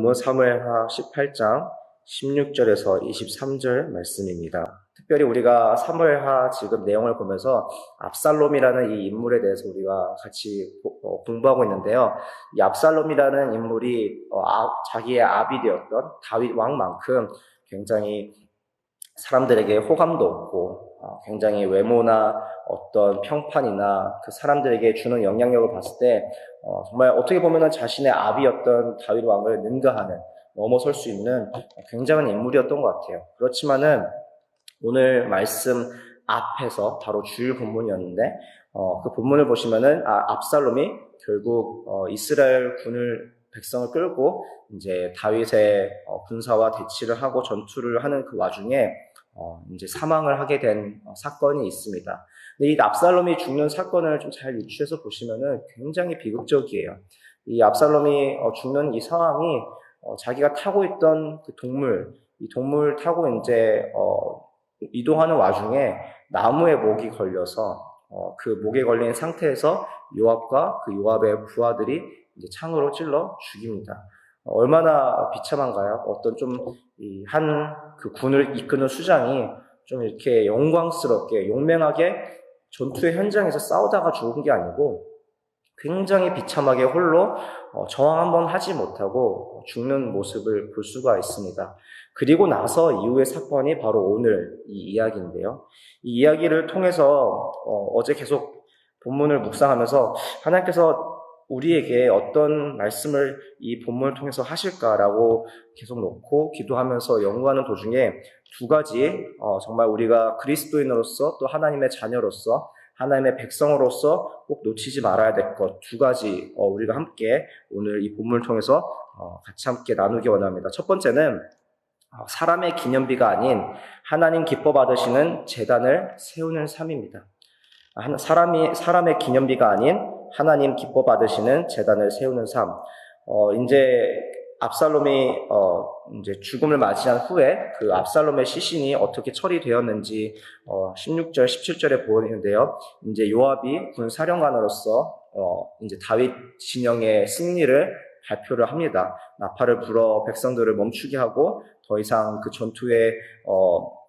본문 사무엘하 18장 16절에서 23절 말씀입니다. 특별히 우리가 사무엘하 지금 내용을 보면서 압살롬이라는 이 인물에 대해서 우리가 같이 공부하고 있는데요. 이 압살롬이라는 인물이 자기의 아비 되었던 다윗 왕만큼 굉장히 사람들에게 호감도 없고 굉장히 외모나 어떤 평판이나 그 사람들에게 주는 영향력을 봤을 때 정말 어떻게 보면은 자신의 아비였던 다윗 왕을 능가하는, 넘어설 수 있는 굉장한 인물이었던 것 같아요. 그렇지만은 오늘 말씀 앞에서 바로 주일 본문이었는데 그 본문을 보시면은 압살롬이 결국 이스라엘 백성을 끌고 이제 다윗의 군사와 대치를 하고 전투를 하는 그 와중에 이제 사망을 하게 된 사건이 있습니다. 근데 이 압살롬이 죽는 사건을 좀 잘 유추해서 보시면은 굉장히 비극적이에요. 이 압살롬이 죽는 이 상황이 자기가 타고 있던 그 이 동물 타고 이제 이동하는 와중에 나무에 목이 걸려서 그 목에 걸린 상태에서 요압과 그 요압의 부하들이 이제 창으로 찔러 죽입니다. 얼마나 비참한가요? 어떤 그 군을 이끄는 수장이 좀 이렇게 영광스럽게, 용맹하게 전투의 현장에서 싸우다가 죽은 게 아니고 굉장히 비참하게 홀로 저항 한번 하지 못하고 죽는 모습을 볼 수가 있습니다. 그리고 나서 이후의 사건이 바로 오늘 이 이야기인데요. 이 이야기를 통해서 어제 계속 본문을 묵상하면서 하나님께서 우리에게 어떤 말씀을 이 본문을 통해서 하실까라고 계속 놓고 기도하면서 연구하는 도중에 두 가지 정말 우리가 그리스도인으로서 또 하나님의 자녀로서 하나님의 백성으로서 꼭 놓치지 말아야 될 것 두 가지 우리가 함께 오늘 이 본문을 통해서 같이 함께 나누기 원합니다. 첫 번째는 사람의 기념비가 아닌 하나님 기뻐 받으시는 제단을 세우는 삶입니다. 사람의 기념비가 아닌 하나님 기뻐 받으시는 제단을 세우는 삶. 이제 압살롬이 이제 죽음을 맞이한 후에 그 압살롬의 시신이 어떻게 처리되었는지 16절, 17절에 보이는데요. 이제 요압이 군 사령관으로서 이제 다윗 진영의 승리를 발표를 합니다. 나팔을 불어 백성들을 멈추게 하고 더 이상 그 전투의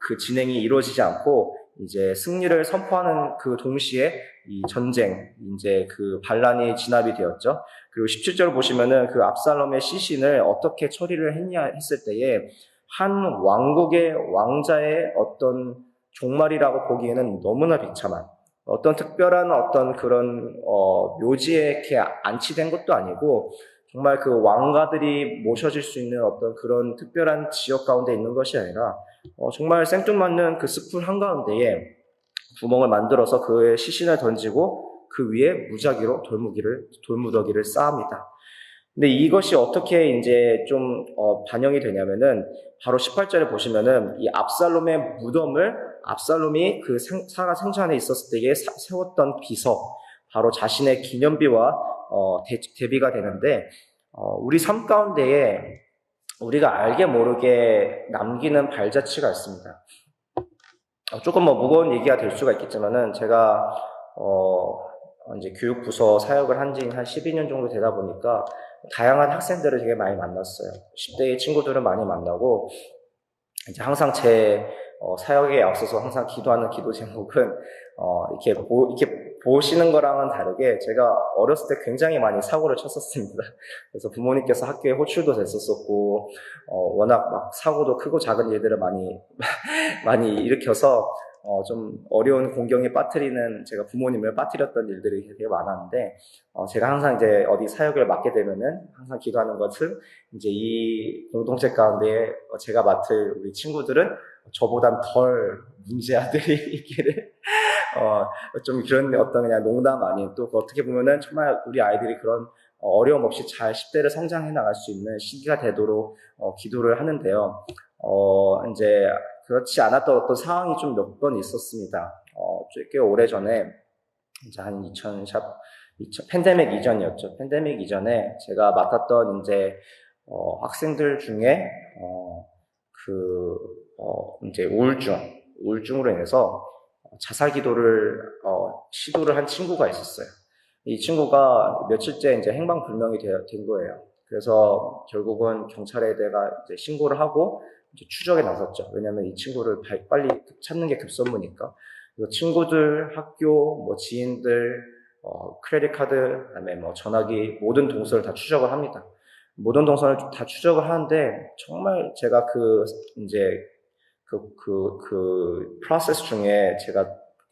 그 진행이 이루어지지 않고 이제 승리를 선포하는 그 동시에 이 전쟁, 이제 그 반란이 진압이 되었죠. 그리고 17절 보시면은 그 압살롬의 시신을 어떻게 처리를 했냐 했을 때에 한 왕국의 왕자의 어떤 종말이라고 보기에는 너무나 비참한 어떤 특별한 어떤 그런 묘지에 이렇게 안치된 것도 아니고 정말 그 왕가들이 모셔질 수 있는 어떤 그런 특별한 지역 가운데 있는 것이 아니라 정말 생뚱맞는 그 숲풀 한가운데에 구멍을 만들어서 그의 시신을 던지고 그 위에 무작위로 돌무더기를 쌓습니다. 근데 이것이 어떻게 이제 좀 반영이 되냐면은 바로 18절에 보시면은 이 압살롬의 무덤을 압살롬이 그 살아 생전에 있었을 때에 세웠던 비석, 바로 자신의 기념비와 대비가 되는데 우리 삶 가운데에 우리가 알게 모르게 남기는 발자취가 있습니다. 조금 무거운 얘기가 될 수가 있겠지만은 제가 이제 교육부서 사역을 한 지 한 12년 정도 되다 보니까 다양한 학생들을 되게 많이 만났어요. 10대의 친구들을 많이 만나고 이제 항상 제 사역에 앞서서 항상 기도하는 기도 제목은 이렇게 보시는 거랑은 다르게 제가 어렸을 때 굉장히 많이 사고를 쳤었습니다. 그래서 부모님께서 학교에 호출도 됐었고 워낙 막 사고도 크고 작은 일들을 많이 일으켜서 좀 어려운 공경에 제가 부모님을 빠뜨렸던 일들이 되게 많았는데 제가 항상 이제 어디 사역을 맡게 되면은 항상 기도하는 것은 이제 이 공동체 가운데 제가 맡을 우리 친구들은 저보단 덜 문제 아들이 있기를 좀 그런 어떤 그냥 농담 아닌 또 어떻게 보면은 정말 우리 아이들이 그런 어려움 없이 잘 10대를 성장해 나갈 수 있는 시기가 되도록 기도를 하는데요. 이제 그렇지 않았던 어떤 상황이 좀 몇 번 있었습니다. 꽤 오래 전에 이제 한 팬데믹 이전이었죠. 팬데믹 이전에 제가 맡았던 이제 학생들 중에 이제 우울증으로 인해서 자살 기도를 시도를 한 친구가 있었어요. 이 친구가 며칠째 이제 행방불명이 된 거예요. 그래서 결국은 경찰에 내가 이제 신고를 하고 이제 추적에 나섰죠. 왜냐하면 이 친구를 빨리 찾는 게 급선무니까. 그래서 친구들, 학교, 뭐 지인들, 크레딧 카드, 그다음에 뭐 전화기 모든 동선을 다 추적을 합니다. 모든 동선을 다 추적을 하는데 정말 제가 이제 프로세스 중에 제가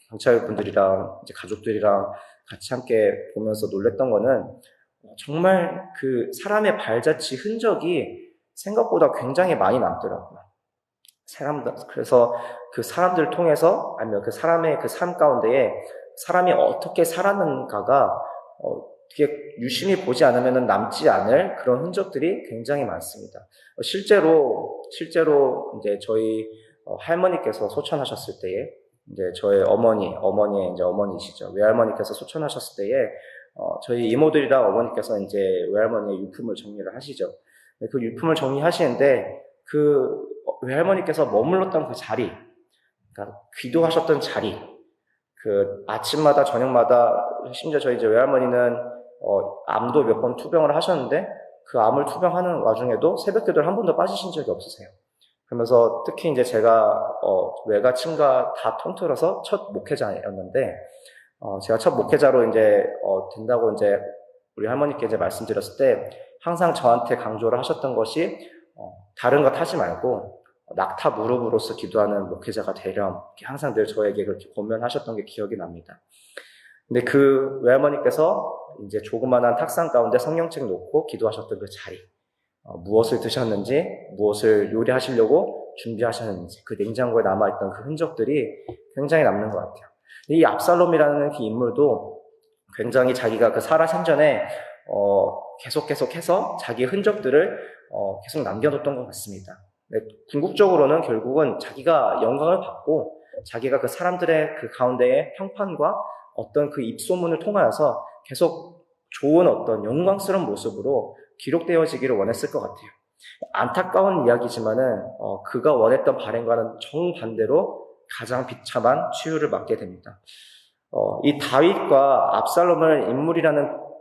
경찰분들이랑 이제 가족들이랑 같이 함께 보면서 놀랬던 거는 정말 그 사람의 발자취 흔적이 생각보다 굉장히 많이 남더라고요. 그래서 그 사람들을 통해서 아니면 그 사람의 그 삶 가운데에 사람이 어떻게 살았는가가 되게 유심히 보지 않으면 남지 않을 그런 흔적들이 굉장히 많습니다. 실제로 이제 저희 할머니께서 소천하셨을 때에 이제 저의 어머니의 이제 어머니시죠. 외할머니께서 소천하셨을 때에 저희 이모들이랑 어머니께서 이제 외할머니의 유품을 정리를 하시죠. 그 유품을 정리하시는데 그 외할머니께서 머물렀던 그 자리, 그러니까 기도하셨던 자리, 그 아침마다 저녁마다 심지어 저희 이제 외할머니는 암도 몇 번 투병을 하셨는데 그 암을 투병하는 와중에도 새벽기도를 한 번도 빠지신 적이 없으세요. 그러면서 특히 이제 제가 외가 친가 다 통틀어서 첫 목회자였는데 제가 첫 목회자로 이제 된다고 이제 우리 할머니께 이제 말씀드렸을 때 항상 저한테 강조를 하셨던 것이 다른 것 하지 말고 낙타 무릎으로서 기도하는 목회자가 되렴. 항상 늘 저에게 그렇게 권면하셨던 게 기억이 납니다. 근데 그 외할머니께서 이제 조그만한 탁상 가운데 성경책 놓고 기도하셨던 그 자리, 무엇을 드셨는지, 무엇을 요리하시려고 준비하셨는지, 그 냉장고에 남아있던 그 흔적들이 굉장히 남는 것 같아요. 이 압살롬이라는 그 인물도 굉장히 자기가 그 살아생전에 계속해서 자기 흔적들을 계속 남겨뒀던 것 같습니다. 궁극적으로는 결국은 자기가 영광을 받고 자기가 그 사람들의 그 가운데의 평판과 어떤 그 입소문을 통하여서 계속 좋은 어떤 영광스러운 모습으로 기록되어지기를 원했을 것 같아요. 안타까운 이야기지만은 그가 원했던 바람과는 정반대로 가장 비참한 치유를 맞게 됩니다. 이 다윗과 압살롬을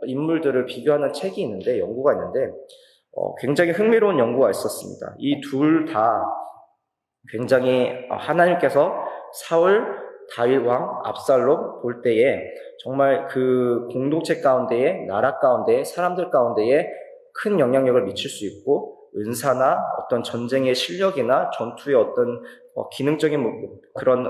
인물들을 비교하는 책이 있는데, 연구가 있는데, 굉장히 흥미로운 연구가 있었습니다. 이 둘 다 굉장히 하나님께서 사울, 다윗 왕, 압살롬 볼 때에 정말 그 공동체 가운데에, 나라 가운데에, 사람들 가운데에 큰 영향력을 미칠 수 있고, 은사나 어떤 전쟁의 실력이나 전투의 어떤 기능적인 그런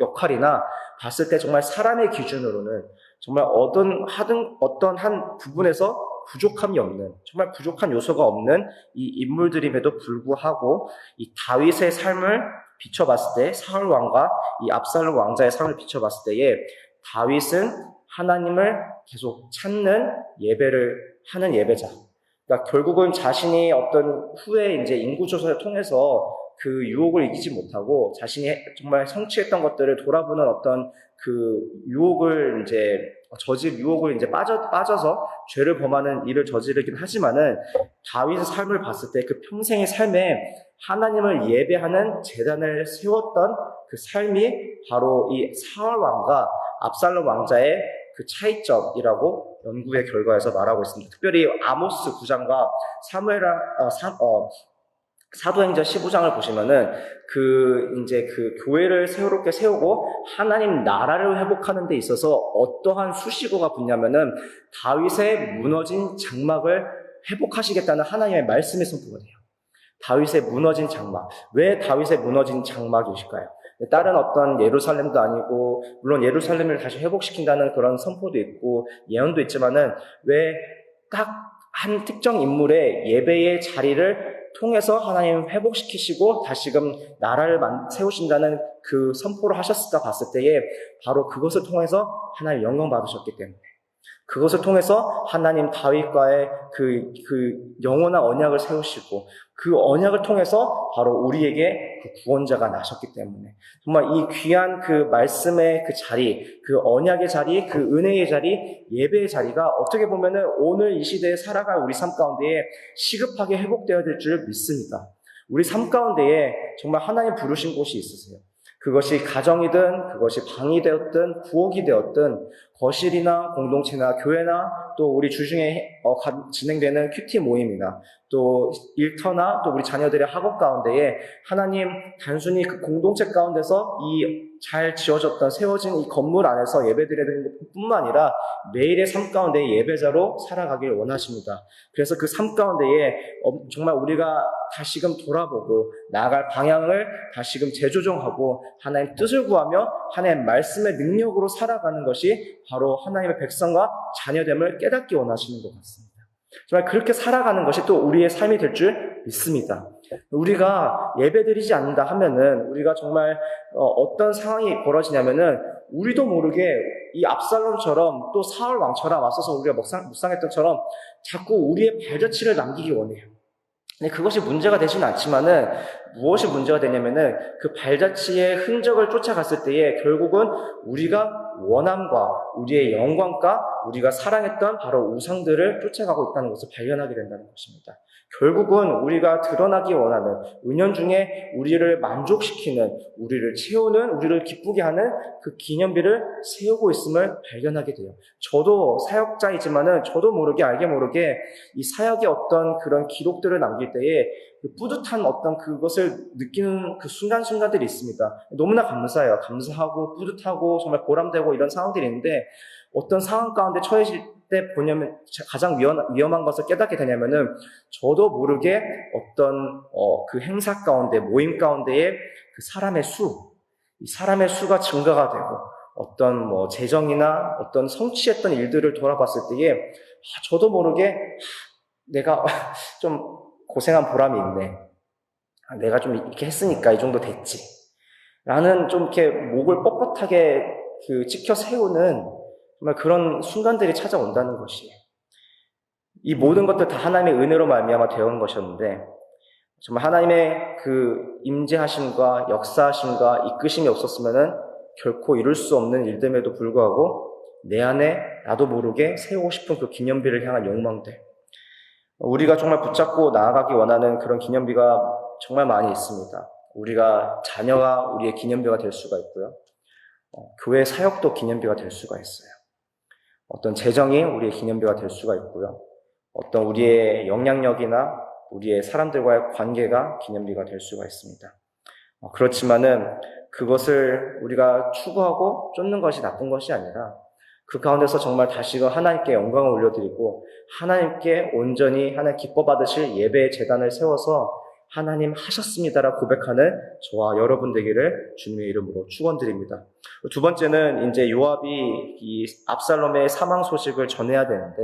역할이나 봤을 때 정말 사람의 기준으로는 정말 어떤 한 부분에서 부족함이 없는, 정말 부족한 요소가 없는 이 인물들임에도 불구하고 이 다윗의 삶을 비춰봤을 때, 사울 왕과 이 압살롬 왕자의 삶을 비춰봤을 때에 다윗은 하나님을 계속 찾는 예배를 하는 예배자. 그러니까 결국은 자신이 어떤 후에 이제 인구조사를 통해서 그 유혹을 이기지 못하고 자신이 정말 성취했던 것들을 돌아보는 어떤 그 유혹을 이제 빠져서 죄를 범하는 일을 저지르긴 하지만은 다윗의 삶을 봤을 때 그 평생의 삶에 하나님을 예배하는 제단을 세웠던 그 삶이 바로 이 사울 왕과 압살롬 왕자의 그 차이점이라고 연구의 결과에서 말하고 있습니다. 특별히 아모스 9장과 사도행전 15장을 보시면은 이제 그 교회를 새롭게 세우고 하나님 나라를 회복하는 데 있어서 어떠한 수식어가 붙냐면은 다윗의 무너진 장막을 회복하시겠다는 하나님의 말씀이 선포가 돼요. 다윗의 무너진 장막. 왜 다윗의 무너진 장막이실까요? 다른 어떤 예루살렘도 아니고, 물론 예루살렘을 다시 회복시킨다는 그런 선포도 있고, 예언도 있지만은, 왜 딱 한 특정 인물의 예배의 자리를 통해서 하나님 회복시키시고, 다시금 나라를 세우신다는 그 선포를 하셨을까 봤을 때에, 바로 그것을 통해서 하나님 영광 받으셨기 때문에, 그것을 통해서 하나님 다윗과의 그 영원한 언약을 세우시고 그 언약을 통해서 바로 우리에게 그 구원자가 나셨기 때문에 정말 이 귀한 그 말씀의 그 자리, 그 언약의 자리, 그 은혜의 자리, 예배의 자리가 어떻게 보면은 오늘 이 시대에 살아갈 우리 삶 가운데에 시급하게 회복되어야 될 줄 믿습니다. 우리 삶 가운데에 정말 하나님 부르신 곳이 있으세요. 그것이 가정이든 그것이 방이 되었든 부엌이 되었든 거실이나 공동체나 교회나 또 우리 주중에 진행되는 큐티 모임이나 또 일터나 또 우리 자녀들의 학업 가운데에 하나님 단순히 그 공동체 가운데서 이 잘 지어졌던 세워진 이 건물 안에서 예배드리는 것뿐만 아니라 매일의 삶 가운데 예배자로 살아가길 원하십니다. 그래서 그 삶 가운데에 정말 우리가 다시금 돌아보고 나아갈 방향을 다시금 재조정하고 하나님 뜻을 구하며 하나님 말씀의 능력으로 살아가는 것이 바로 하나님의 백성과 자녀됨을 깨닫기 원하시는 것 같습니다. 정말 그렇게 살아가는 것이 또 우리의 삶이 될 줄 믿습니다. 우리가 예배드리지 않는다 하면은 우리가 정말 어떤 상황이 벌어지냐면은 우리도 모르게 이 압살롬처럼 또 사울 왕처럼 앞서서 우리가 묵상했던처럼 자꾸 우리의 발자취를 남기기 원해요. 근데 그것이 문제가 되지는 않지만은 무엇이 문제가 되냐면은 그 발자취의 흔적을 쫓아갔을 때에 결국은 우리가 원함과 우리의 영광과 우리가 사랑했던 바로 우상들을 쫓아가고 있다는 것을 발견하게 된다는 것입니다. 결국은 우리가 드러나기 원하는 은연중에 우리를 만족시키는, 우리를 채우는, 우리를 기쁘게 하는 그 기념비를 세우고 있음을 발견하게 돼요. 저도 사역자이지만은 저도 모르게 알게 모르게 이 사역의 어떤 그런 기록들을 남길 때에 그 뿌듯한 어떤 그것을 느끼는 그 순간순간들이 있습니다. 너무나 감사해요. 감사하고 뿌듯하고 정말 보람되고 이런 상황들이 있는데 어떤 상황 가운데 처해질 때 보냐면 가장 위험한 것을 깨닫게 되냐면은 저도 모르게 어떤 그 행사 가운데 모임 가운데에 그 이 사람의 수가 증가가 되고 어떤 재정이나 어떤 성취했던 일들을 돌아봤을 때에 저도 모르게 내가 좀 고생한 보람이 있네. 내가 좀 이렇게 했으니까 이 정도 됐지. 라는 좀 이렇게 목을 뻣뻣하게 지켜 세우는 정말 그런 순간들이 찾아온다는 것이에요. 이 모든 것들 다 하나님의 은혜로 말미암아 되어온 것이었는데 정말 하나님의 그 임재하심과 역사하심과 이끄심이 없었으면은 결코 이룰 수 없는 일됨에도 불구하고 내 안에 나도 모르게 세우고 싶은 그 기념비를 향한 욕망들, 우리가 정말 붙잡고 나아가기 원하는 그런 기념비가 정말 많이 있습니다. 우리가 자녀가 우리의 기념비가 될 수가 있고요. 교회 사역도 기념비가 될 수가 있어요. 어떤 재정이 우리의 기념비가 될 수가 있고요. 어떤 우리의 영향력이나 우리의 사람들과의 관계가 기념비가 될 수가 있습니다. 그렇지만은 그것을 우리가 추구하고 쫓는 것이 나쁜 것이 아니라 그 가운데서 정말 다시금 하나님께 영광을 올려드리고 하나님께 온전히 하나님 기뻐 받으실 예배의 제단을 세워서 하나님 하셨습니다라고 고백하는 저와 여러분 되기를 주님의 이름으로 축원드립니다. 두 번째는 이제 요압이 이 압살롬의 사망 소식을 전해야 되는데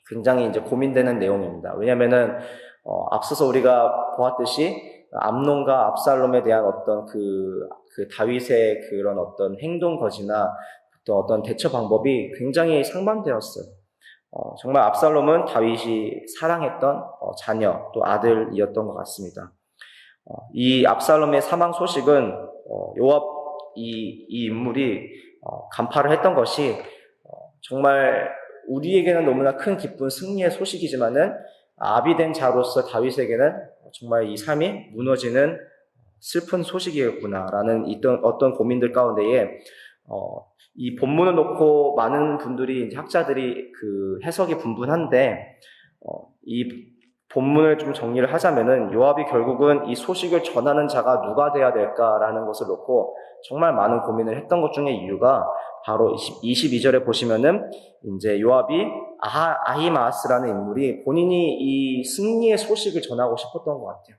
굉장히 이제 고민되는 내용입니다. 왜냐면은 앞서서 우리가 보았듯이 암논과 압살롬에 대한 어떤 그 다윗의 그런 어떤 행동 거지나 또 어떤 대처 방법이 굉장히 상반되었어요. 정말 압살롬은 다윗이 사랑했던 자녀 또 아들이었던 것 같습니다. 이 압살롬의 사망 소식은 요압 이 인물이 간파를 했던 것이 정말 우리에게는 너무나 큰 기쁜 승리의 소식이지만은 아비된 자로서 다윗에게는 정말 이 삶이 무너지는 슬픈 소식이었구나라는 어떤 고민들 가운데에 이 본문을 놓고 많은 분들이 이제 학자들이 그 해석이 분분한데 이 본문을 좀 정리를 하자면은 요압이 결국은 이 소식을 전하는 자가 누가 돼야 될까라는 것을 놓고 정말 많은 고민을 했던 것 중에 이유가 바로 22절에 보시면은 이제 요압이 아히마아스라는 인물이 본인이 이 승리의 소식을 전하고 싶었던 것 같아요.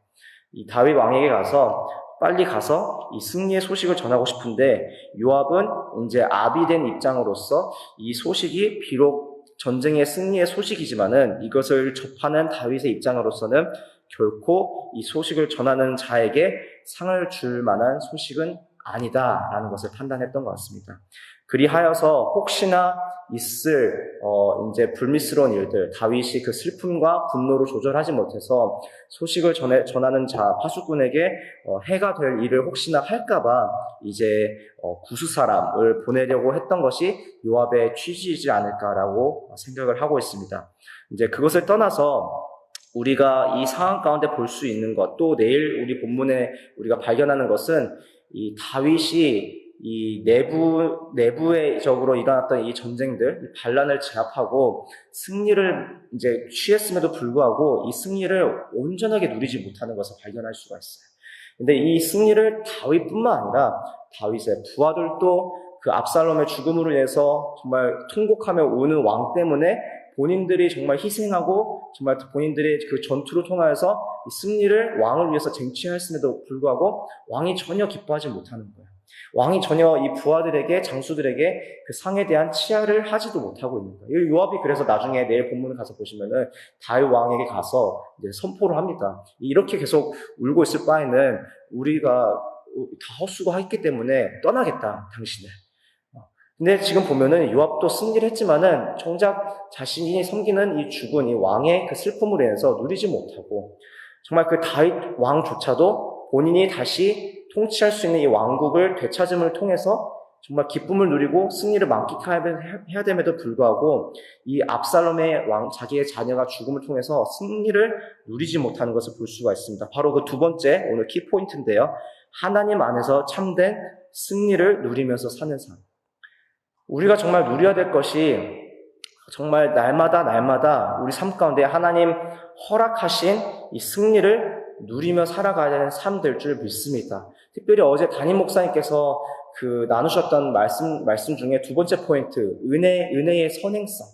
이 다윗 왕에게 가서 빨리 가서 이 승리의 소식을 전하고 싶은데 요압은 이제 아비된 입장으로서 이 소식이 비록 전쟁의 승리의 소식이지만은 이것을 접하는 다윗의 입장으로서는 결코 이 소식을 전하는 자에게 상을 줄 만한 소식은 아니다라는 것을 판단했던 것 같습니다. 그리하여서 혹시나 있을 이제 불미스러운 일들, 다윗이 그 슬픔과 분노를 조절하지 못해서 소식을 전하는 자 파수꾼에게 해가 될 일을 혹시나 할까봐 이제 구수 사람을 보내려고 했던 것이 요압의 취지이지 않을까라고 생각을 하고 있습니다. 이제 그것을 떠나서 우리가 이 상황 가운데 볼 수 있는 것, 또 내일 우리 본문에 우리가 발견하는 것은 이 다윗이 이 내부적으로 일어났던 이 전쟁들, 이 반란을 제압하고 승리를 이제 취했음에도 불구하고 이 승리를 온전하게 누리지 못하는 것을 발견할 수가 있어요. 근데 이 승리를 다윗뿐만 아니라 다윗의 부하들도 그 압살롬의 죽음으로 인해서 정말 통곡하며 우는 왕 때문에 본인들이 정말 희생하고 정말 본인들의 그 전투를 통하여서 이 승리를 왕을 위해서 쟁취했음에도 불구하고 왕이 전혀 기뻐하지 못하는 거예요. 왕이 전혀 이 부하들에게, 장수들에게 그 상에 대한 치하를 하지도 못하고 있는 거예요. 요압이 그래서 나중에 내일 본문을 가서 보시면은 다윗 왕에게 가서 이제 선포를 합니다. 이렇게 계속 울고 있을 바에는 우리가 다 헛수고했기 때문에 떠나겠다, 당신을. 근데 지금 보면은 요압도 승리를 했지만은 정작 자신이 섬기는 이 죽은 이 왕의 그 슬픔으로 인해서 누리지 못하고 정말 그 다윗 왕조차도 본인이 다시 통치할 수 있는 이 왕국을 되찾음을 통해서 정말 기쁨을 누리고 승리를 만끽해야 됨에도 불구하고 이 압살롬의 자기의 자녀가 죽음을 통해서 승리를 누리지 못하는 것을 볼 수가 있습니다. 바로 그 두 번째 오늘 키포인트인데요. 하나님 안에서 참된 승리를 누리면서 사는 삶. 우리가 정말 누려야 될 것이 정말 날마다 우리 삶 가운데 하나님 허락하신 이 승리를 누리며 살아가야 되는 삶 될 줄 믿습니다. 특별히 어제 담임 목사님께서 나누셨던 말씀 중에 두 번째 포인트, 은혜의 선행성.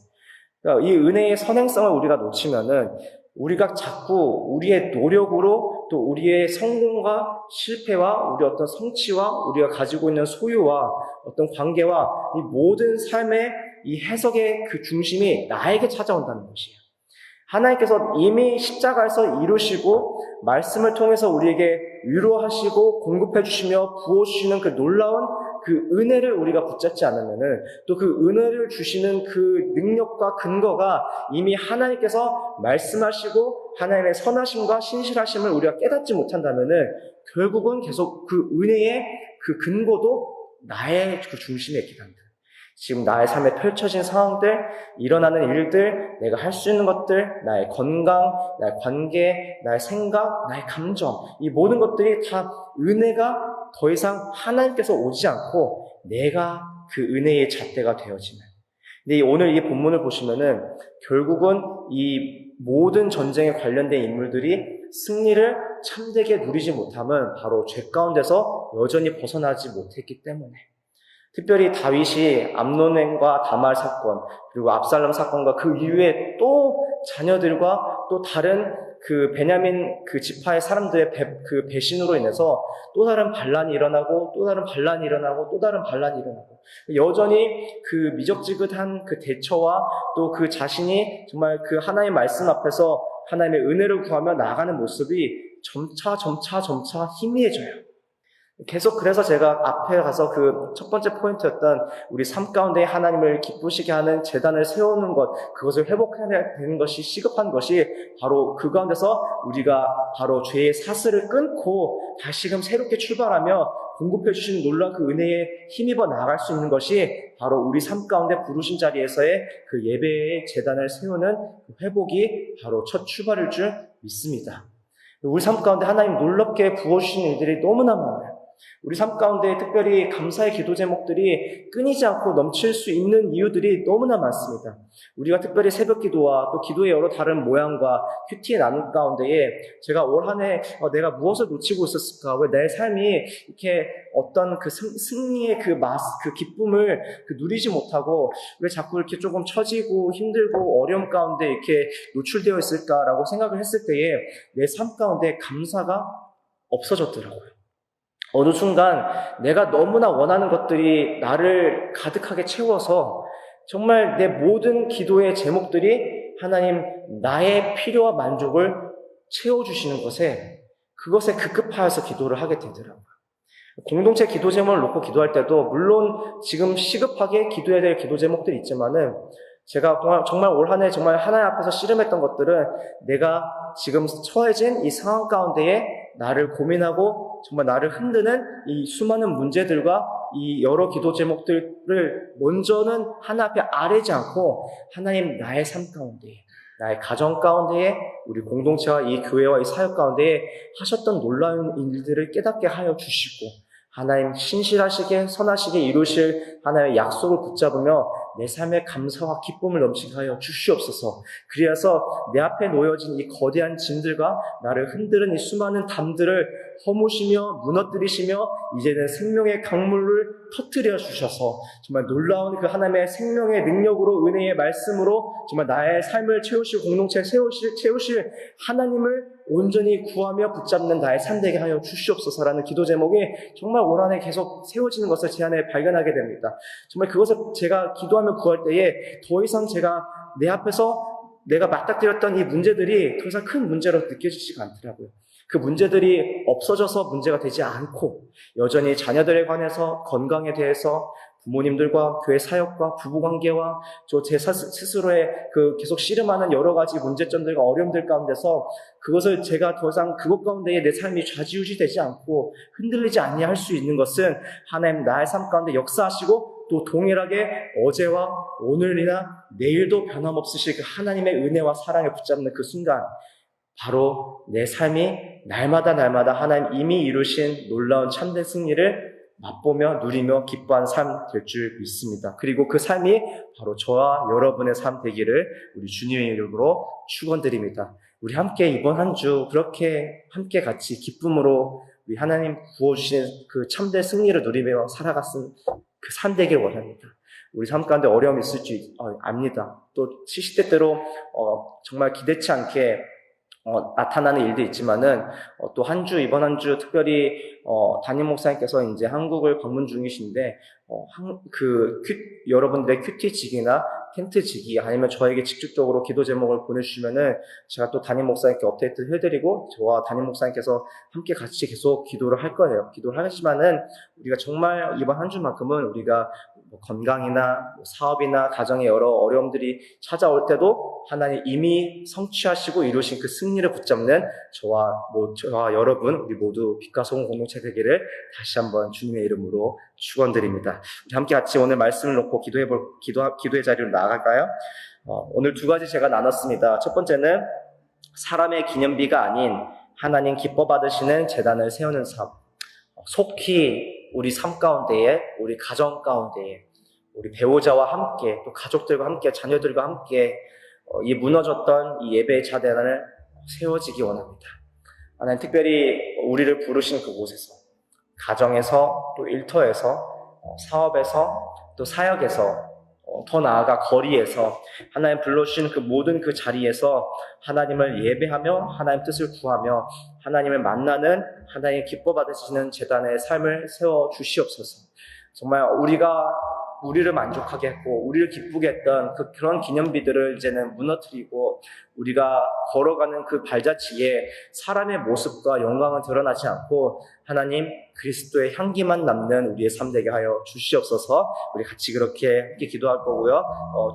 그러니까 이 은혜의 선행성을 우리가 놓치면은 우리가 자꾸 우리의 노력으로 또 우리의 성공과 실패와 우리 어떤 성취와 우리가 가지고 있는 소유와 어떤 관계와 이 모든 삶의 이 해석의 그 중심이 나에게 찾아온다는 것이에요. 하나님께서 이미 십자가에서 이루시고 말씀을 통해서 우리에게 위로하시고 공급해 주시며 부어주시는 그 놀라운 그 은혜를 우리가 붙잡지 않으면은 또 그 은혜를 주시는 그 능력과 근거가 이미 하나님께서 말씀하시고 하나님의 선하심과 신실하심을 우리가 깨닫지 못한다면은 결국은 계속 그 은혜의 그 근거도 나의 그 중심에 있게 됩니다. 지금 나의 삶에 펼쳐진 상황들, 일어나는 일들, 내가 할 수 있는 것들, 나의 건강, 나의 관계, 나의 생각, 나의 감정, 이 모든 것들이 다 은혜가 더 이상 하나님께서 오지 않고 내가 그 은혜의 잣대가 되어지는. 근데 오늘 이 본문을 보시면은 결국은 이 모든 전쟁에 관련된 인물들이 승리를 참되게 누리지 못함은 바로 죄 가운데서 여전히 벗어나지 못했기 때문에. 특별히 다윗이 암논과 다말 사건, 그리고 압살롬 사건과 그 이후에 또 자녀들과 또 다른 그 베냐민 그 지파의 사람들의 그 배신으로 인해서 또 다른 반란이 일어나고 또 다른 반란이 일어나고 또 다른 반란이 일어나고 여전히 그 미적지긋한 그 대처와 또 그 자신이 정말 그 하나님의 말씀 앞에서 하나님의 은혜를 구하며 나아가는 모습이 점차 희미해져요. 계속 그래서 제가 앞에 가서 그 첫 번째 포인트였던 우리 삶 가운데 하나님을 기쁘시게 하는 제단을 세우는 것, 그것을 회복해야 되는 것이 시급한 것이 바로 그 가운데서 우리가 바로 죄의 사슬을 끊고 다시금 새롭게 출발하며 공급해 주신 놀라운 그 은혜에 힘입어 나아갈 수 있는 것이 바로 우리 삶 가운데 부르신 자리에서의 그 예배의 제단을 세우는 그 회복이 바로 첫 출발일 줄 믿습니다. 우리 삶 가운데 하나님 놀랍게 부어주신 일들이 너무나 많아요. 우리 삶 가운데 특별히 감사의 기도 제목들이 끊이지 않고 넘칠 수 있는 이유들이 너무나 많습니다. 우리가 특별히 새벽 기도와 또 기도의 여러 다른 모양과 큐티의 나눔 가운데에 제가 올 한 해 내가 무엇을 놓치고 있었을까? 왜 내 삶이 이렇게 어떤 그 승리의 그 기쁨을 누리지 못하고 왜 자꾸 이렇게 조금 처지고 힘들고 어려움 가운데 이렇게 노출되어 있을까라고 생각을 했을 때에 내 삶 가운데 감사가 없어졌더라고요. 어느 순간 내가 너무나 원하는 것들이 나를 가득하게 채워서 정말 내 모든 기도의 제목들이 하나님 나의 필요와 만족을 채워주시는 그것에 급급하여서 기도를 하게 되더라고요. 공동체 기도 제목을 놓고 기도할 때도 물론 지금 시급하게 기도해야 될 기도 제목들이 있지만은 제가 정말 올 한 해 정말 하나님 앞에서 씨름했던 것들은 내가 지금 처해진 이 상황 가운데에 나를 고민하고 정말 나를 흔드는 이 수많은 문제들과 이 여러 기도 제목들을 먼저는 하나 앞에 아뢰지 않고 하나님 나의 삶 가운데에 나의 가정 가운데에 우리 공동체와 이 교회와 이 사역 가운데에 하셨던 놀라운 일들을 깨닫게 하여 주시고 하나님 신실하시게 선하시게 이루실 하나님의 약속을 붙잡으며 내 삶에 감사와 기쁨을 넘치게 하여 주시옵소서. 그래서 내 앞에 놓여진 이 거대한 짐들과 나를 흔드는 이 수많은 담들을 허무시며 무너뜨리시며 이제는 생명의 강물을 터뜨려 주셔서 정말 놀라운 그 하나님의 생명의 능력으로 은혜의 말씀으로 정말 나의 삶을 채우시고 공동체 채우실 하나님을 온전히 구하며 붙잡는 나의 삶 되게 하여 주시옵소서라는 기도 제목이 정말 올 한 해 계속 세워지는 것을 제 안에 발견하게 됩니다. 정말 그것을 제가 기도하며 구할 때에 더 이상 제가 내 앞에서 내가 맞닥뜨렸던 이 문제들이 더 이상 큰 문제로 느껴지지가 않더라고요. 그 문제들이 없어져서 문제가 되지 않고 여전히 자녀들에 관해서 건강에 대해서 부모님들과 교회 사역과 부부관계와 제 스스로의 그 계속 씨름하는 여러 가지 문제점들과 어려움들 가운데서 그것을 제가 더 이상 그것 가운데에 내 삶이 좌지우지 되지 않고 흔들리지 아니할 수 있는 것은 하나님 나의 삶 가운데 역사하시고 또 동일하게 어제와 오늘이나 내일도 변함없으실 그 하나님의 은혜와 사랑을 붙잡는 그 순간 바로 내 삶이 날마다 하나님 이미 이루신 놀라운 참된 승리를 맛보며 누리며 기뻐한 삶 될 줄 믿습니다. 그리고 그 삶이 바로 저와 여러분의 삶 되기를 우리 주님의 이름으로 축원드립니다. 우리 함께 이번 한 주 그렇게 함께 같이 기쁨으로 우리 하나님 부어주시는 그 참된 승리를 누리며 살아갔은 그 삶 되길 원합니다. 우리 삶 가운데 어려움이 있을 줄 압니다. 또 시시때때로 정말 기대치 않게 나타나는 일도 있지만은 또 이번 한 주 특별히 담임 목사님께서 이제 한국을 방문 중이신데 여러분들의 큐티지기나 텐트지기 아니면 저에게 직접적으로 기도 제목을 보내주시면은 제가 또 담임 목사님께 업데이트를 해드리고 저와 담임 목사님께서 함께 같이 계속 기도를 할 거예요. 기도를 하지만은 우리가 정말 이번 한 주만큼은 우리가 건강이나 사업이나 가정의 여러 어려움들이 찾아올 때도 하나님 이미 성취하시고 이루신 그 승리를 붙잡는 저와 여러분 우리 모두 빛과 소금 공동체 되기를 다시 한번 주님의 이름으로 축원드립니다. 우리 함께 같이 오늘 말씀을 놓고 기도의 자리로 나아갈까요? 오늘 두 가지 제가 나눴습니다. 첫 번째는 사람의 기념비가 아닌 하나님 기뻐 받으시는 제단을 세우는 삶. 속히 우리 삶 가운데에, 우리 가정 가운데에, 우리 배우자와 함께, 또 가족들과 함께, 자녀들과 함께 이 무너졌던 이 예배의 자단을 세워지기 원합니다. 하나님 특별히 우리를 부르신 그곳에서, 가정에서, 또 일터에서, 사업에서, 또 사역에서, 더 나아가 거리에서 하나님 불러주신 그 모든 그 자리에서 하나님을 예배하며 하나님 뜻을 구하며 하나님을 만나는 하나님 기뻐 받으시는 제단의 삶을 세워 주시옵소서. 정말 우리를 만족하게 했고 우리를 기쁘게 했던 그런 기념비들을 이제는 무너뜨리고 우리가 걸어가는 그 발자취에 사람의 모습과 영광은 드러나지 않고 하나님 그리스도의 향기만 남는 우리의 삶 되게 하여 주시옵소서. 우리 같이 그렇게 함께 기도할 거고요.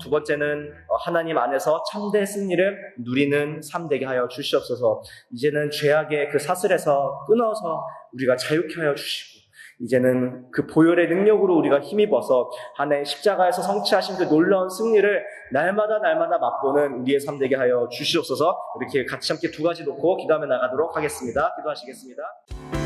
두 번째는 하나님 안에서 참된 승리를 누리는 삶 되게 하여 주시옵소서. 이제는 죄악의 그 사슬에서 끊어서 우리가 자유케 하여 주시고 이제는 그 보혈의 능력으로 우리가 힘입어서 하나님 십자가에서 성취하신 그 놀라운 승리를 날마다 맛보는 우리의 삶 되게 하여 주시옵소서. 이렇게 같이 함께 두 가지 놓고 기도하며 나가도록 하겠습니다. 기도하시겠습니다.